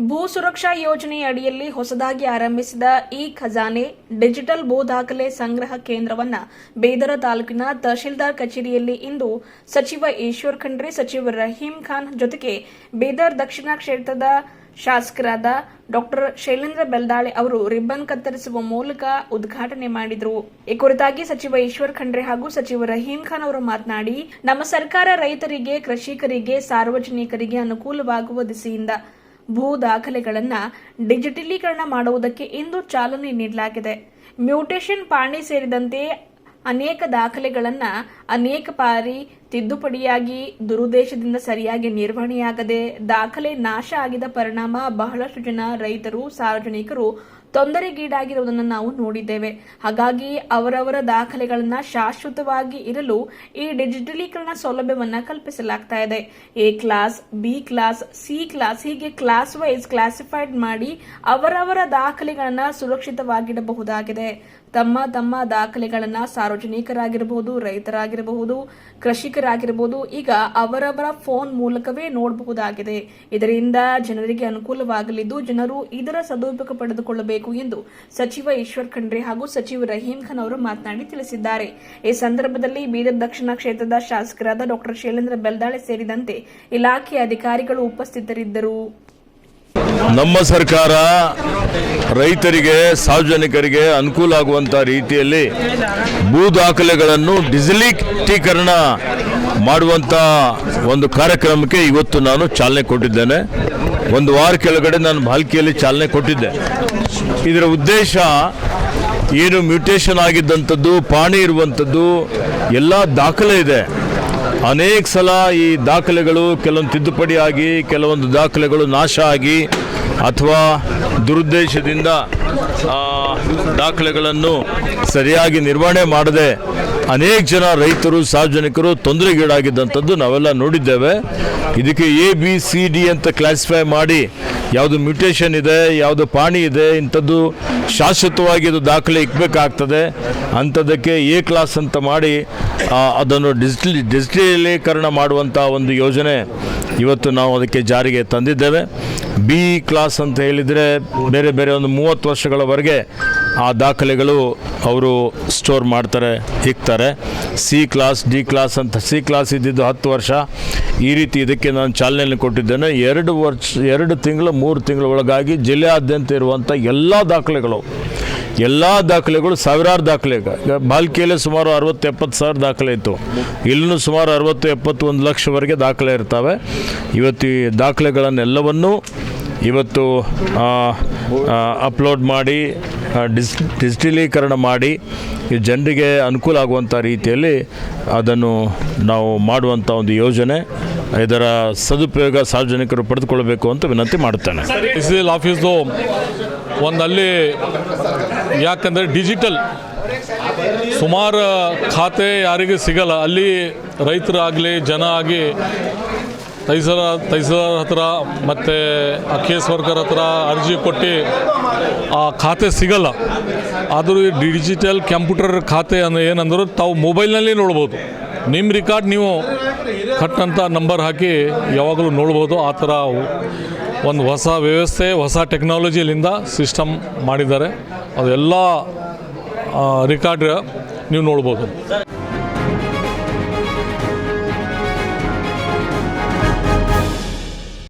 ಭೂ ಸುರಕ್ಷಾ ಯೋಜನೆ ಅಡಿಯಲ್ಲಿ ಹೊಸದಾಗಿ ಆರಂಭಿಸಿದ ಈ ಖಜಾನೆ ಡಿಜಿಟಲ್ ಭೂ ದಾಖಲೆ ಸಂಗ್ರಹ ಕೇಂದ್ರವನ್ನು ಬೇದರ ತಾಲೂಕಿನ ತಹಶೀಲ್ದಾರ್ ಕಚೇರಿಯಲ್ಲಿ ಇಂದು ಸಚಿವ ಈಶ್ವರ್ ಖಂಡ್ರೆ, ಸಚಿವ ರಹೀಂ ಖಾನ್ ಜೊತೆಗೆ ಬೇದರ್ ದಕ್ಷಿಣ ಕ್ಷೇತ್ರದ ಶಾಸಕರಾದ ಡಾ ಶೈಲೇಂದ್ರ ಬೆಲ್ದಾಳೆ ಅವರು ರಿಬ್ಬನ್ ಕತ್ತರಿಸುವ ಮೂಲಕ ಉದ್ಘಾಟನೆ ಮಾಡಿದರು. ಈ ಕುರಿತಾಗಿ ಸಚಿವ ಈಶ್ವರ್ ಖಂಡ್ರೆ ಹಾಗೂ ಸಚಿವ ರಹೀಂ ಖಾನ್ ಅವರು ಮಾತನಾಡಿ, ನಮ್ಮ ಸರ್ಕಾರ ರೈತರಿಗೆ, ಕೃಷಿಕರಿಗೆ, ಸಾರ್ವಜನಿಕರಿಗೆ ಅನುಕೂಲವಾಗುವ ದಿಸೆಯಿಂದ ಭೂ ದಾಖಲೆಗಳನ್ನು ಡಿಜಿಟಲೀಕರಣ ಮಾಡುವುದಕ್ಕೆ ಇಂದು ಚಾಲನೆ ನೀಡಲಾಗಿದೆ. ಮ್ಯೂಟೇಷನ್, ಪಾಣಿ ಸೇರಿದಂತೆ ಅನೇಕ ದಾಖಲೆಗಳನ್ನು ಅನೇಕ ಬಾರಿ ತಿದ್ದುಪಡಿಯಾಗಿ ದುರುದ್ದೇಶದಿಂದ ಸರಿಯಾಗಿ ನಿರ್ವಹಣೆಯಾಗದೆ ದಾಖಲೆ ನಾಶ ಆಗಿದ ಪರಿಣಾಮ ಬಹಳಷ್ಟು ಜನ ರೈತರು, ಸಾರ್ವಜನಿಕರು ತೊಂದರೆಗೀಡಾಗಿರುವುದನ್ನು ನಾವು ನೋಡಿದ್ದೇವೆ. ಹಾಗಾಗಿ ಅವರವರ ದಾಖಲೆಗಳನ್ನು ಶಾಶ್ವತವಾಗಿ ಇರಲು ಈ ಡಿಜಿಟಲೀಕರಣ ಸೌಲಭ್ಯವನ್ನು ಕಲ್ಪಿಸಲಾಗ್ತಾ ಇದೆ. A class, B class, C class ಹೀಗೆ ಕ್ಲಾಸ್ ವೈಸ್ ಕ್ಲಾಸಿಫೈಡ್ ಮಾಡಿ ಅವರವರ ದಾಖಲೆಗಳನ್ನು ಸುರಕ್ಷಿತವಾಗಿಡಬಹುದಾಗಿದೆ. ತಮ್ಮ ದಾಖಲೆಗಳನ್ನು ಸಾರ್ವಜನಿಕರಾಗಿರಬಹುದು, ರೈತರಾಗಿರಬಹುದು, ಕೃಷಿಕರಾಗಿರಬಹುದು ಈಗ ಅವರವರ ಫೋನ್ ಮೂಲಕವೇ ನೋಡಬಹುದಾಗಿದೆ. ಇದರಿಂದ ಜನರಿಗೆ ಅನುಕೂಲವಾಗಲಿದ್ದು ಜನರು ಇದರ ಸದುಪಯೋಗ ಪಡೆದುಕೊಳ್ಳಬೇಕು ಎಂದು ಸಚಿವ ಈಶ್ವರ್ ಖಂಡ್ರೆ ಹಾಗೂ ಸಚಿವ ರಹೀಂ ಖಾನ್ ಅವರು ಮಾತನಾಡಿ ತಿಳಿಸಿದ್ದಾರೆ. ಈ ಸಂದರ್ಭದಲ್ಲಿ ಬೀದರ್ ದಕ್ಷಿಣ ಕ್ಷೇತ್ರದ ಶಾಸಕರಾದ ಡಾ ಶೈಲೇಂದ್ರ ಬೆಲ್ದಾಳೆ ಸೇರಿದಂತೆ ಇಲಾಖೆಯ ಅಧಿಕಾರಿಗಳು ಉಪಸ್ಥಿತರಿದ್ದರು. ನಮ್ಮ ಸರ್ಕಾರ ರೈತರಿಗೆ, ಸಾರ್ವಜನಿಕರಿಗೆ ಅನುಕೂಲ ಆಗುವಂಥ ರೀತಿಯಲ್ಲಿ ಭೂ ದಾಖಲೆಗಳನ್ನು ಡಿಜಿಟಲೀಕರಣ ಮಾಡುವಂಥ ಒಂದು ಕಾರ್ಯಕ್ರಮಕ್ಕೆ ಇವತ್ತು ನಾನು ಚಾಲನೆ ಕೊಟ್ಟಿದ್ದೇನೆ. ಒಂದು ವಾರ ಕೆಳಗಡೆ ನಾನು ಭಾಲ್ಕಿಯಲ್ಲಿ ಚಾಲನೆ ಕೊಟ್ಟಿದ್ದೆ. ಇದರ ಉದ್ದೇಶ ಏನು, ಮ್ಯೂಟೇಷನ್ ಆಗಿದ್ದಂಥದ್ದು, ಪಾಣಿ ಇರುವಂಥದ್ದು ಎಲ್ಲ ದಾಖಲೆ ಇದೆ. ಅನೇಕ ಸಲ ಈ ದಾಖಲೆಗಳು ಕೆಲವೊಂದು ತಿದ್ದುಪಡಿ ಆಗಿ, ಕೆಲವೊಂದು ದಾಖಲೆಗಳು ನಾಶ ಆಗಿ ಅಥವಾ ದುರುದ್ದೇಶದಿಂದ ದಾಖಲೆಗಳನ್ನು ಸರಿಯಾಗಿ ನಿರ್ವಹಣೆ ಮಾಡದೆ ಅನೇಕ ಜನ ರೈತರು, ಸಾರ್ವಜನಿಕರು ತೊಂದರೆಗೀಡಾಗಿದ್ದಂಥದ್ದು ನಾವೆಲ್ಲ ನೋಡಿದ್ದೇವೆ. ಇದಕ್ಕೆ ABCD ಅಂತ ಕ್ಲಾಸಿಫೈ ಮಾಡಿ ಯಾವುದು ಮ್ಯೂಟೇಷನ್ ಇದೆ, ಯಾವುದು ಪಾಣಿ ಇದೆ, ಇಂಥದ್ದು ಶಾಶ್ವತವಾಗಿ ಇದು ದಾಖಲೆ ಇಕ್ಕಬೇಕಾಗ್ತದೆ. ಅಂಥದ್ದಕ್ಕೆ ಎ ಕ್ಲಾಸ್ ಅಂತ ಮಾಡಿ ಅದನ್ನು ಡಿಜಿಟಲೀಕರಣ ಮಾಡುವಂಥ ಒಂದು ಯೋಜನೆ ಇವತ್ತು ನಾವು ಅದಕ್ಕೆ ಜಾರಿಗೆ ತಂದಿದ್ದೇವೆ. ಬಿ ಕ್ಲಾಸ್ ಅಂತ ಹೇಳಿದರೆ ಬೇರೆ ಬೇರೆ ಒಂದು 30 ವರ್ಷಗಳವರೆಗೆ ಆ ದಾಖಲೆಗಳು ಅವರು ಸ್ಟೋರ್ ಮಾಡ್ತಾರೆ, ಇಕ್ತಾರೆ. ಸಿ ಕ್ಲಾಸ್, ಡಿ ಕ್ಲಾಸ್ ಅಂತ, ಸಿ ಕ್ಲಾಸ್ ಇದ್ದಿದ್ದು 10 ವರ್ಷ. ಈ ರೀತಿ ಇದಕ್ಕೆ ನಾನು ಚಾಲನೆಯನ್ನು ಕೊಟ್ಟಿದ್ದೇನೆ. 2 ತಿಂಗಳು 3 ತಿಂಗಳ ಒಳಗಾಗಿ ಜಿಲ್ಲೆಯಾದ್ಯಂತ ಇರುವಂಥ ಎಲ್ಲ ದಾಖಲೆಗಳು ಸಾವಿರಾರು ದಾಖಲೆ. ಬಾಲ್ಕಿಯಲ್ಲಿ ಸುಮಾರು 60-70 ಸಾವಿರ ದಾಖಲೆ ಇತ್ತು. ಇಲ್ಲೂ ಸುಮಾರು 60-71 ಲಕ್ಷವರೆಗೆ ದಾಖಲೆ ಇರ್ತವೆ. ಇವತ್ತು ಈ ದಾಖಲೆಗಳನ್ನೆಲ್ಲವನ್ನೂ ಇವತ್ತು ಅಪ್ಲೋಡ್ ಮಾಡಿ ಡಿಜಿಟಲೀಕರಣ ಮಾಡಿ ಈ ಜನರಿಗೆ ಅನುಕೂಲ ಆಗುವಂಥ ರೀತಿಯಲ್ಲಿ ಅದನ್ನು ನಾವು ಮಾಡುವಂಥ ಒಂದು ಯೋಜನೆ. ಇದರ ಸದುಪಯೋಗ ಸಾರ್ವಜನಿಕರು ಪಡೆದುಕೊಳ್ಳಬೇಕು ಅಂತ ವಿನಂತಿ ಮಾಡುತ್ತೇನೆ. ತಹಸೀಲ್ ಆಫೀಸ್ದು ಒಂದಲ್ಲಿ ಯಾಕಂದರೆ ಡಿಜಿಟಲ್ ಸುಮಾರು ಖಾತೆ ಯಾರಿಗೆ ಸಿಗಲ್ಲ. ಅಲ್ಲಿ ರೈತರಾಗಲಿ, ಜನ ಆಗಿ ತಹಸೀಲ್ದಾರ್ ಹತ್ರ ಮತ್ತು ಕೇಸ್ ವರ್ಕರ್ ಹತ್ರ ಅರ್ಜಿ ಕೊಟ್ಟು ಆ ಖಾತೆ ಸಿಗಲ್ಲ. ಆದರೂ ಡಿಜಿಟಲ್ ಕಂಪ್ಯೂಟರ್ ಖಾತೆ ಏನಂದ್ರೆ ತಾವು ಮೊಬೈಲ್ನಲ್ಲಿ ನೋಡ್ಬೋದು. ನಿಮ್ಮ ರೆಕಾರ್ಡ್ ನೀವು ಕಟ್ಟಂಥ ನಂಬರ್ ಹಾಕಿ ಯಾವಾಗಲೂ ನೋಡ್ಬೋದು. ಆ ಥರ ಒಂದು ಹೊಸ ವ್ಯವಸ್ಥೆ, ಹೊಸ ಟೆಕ್ನಾಲಜಿಲಿಂದ ಸಿಸ್ಟಮ್ ಮಾಡಿದ್ದಾರೆ. ಅದೆಲ್ಲ ರೆಕಾರ್ಡ್ ನೀವು ನೋಡ್ಬೋದು.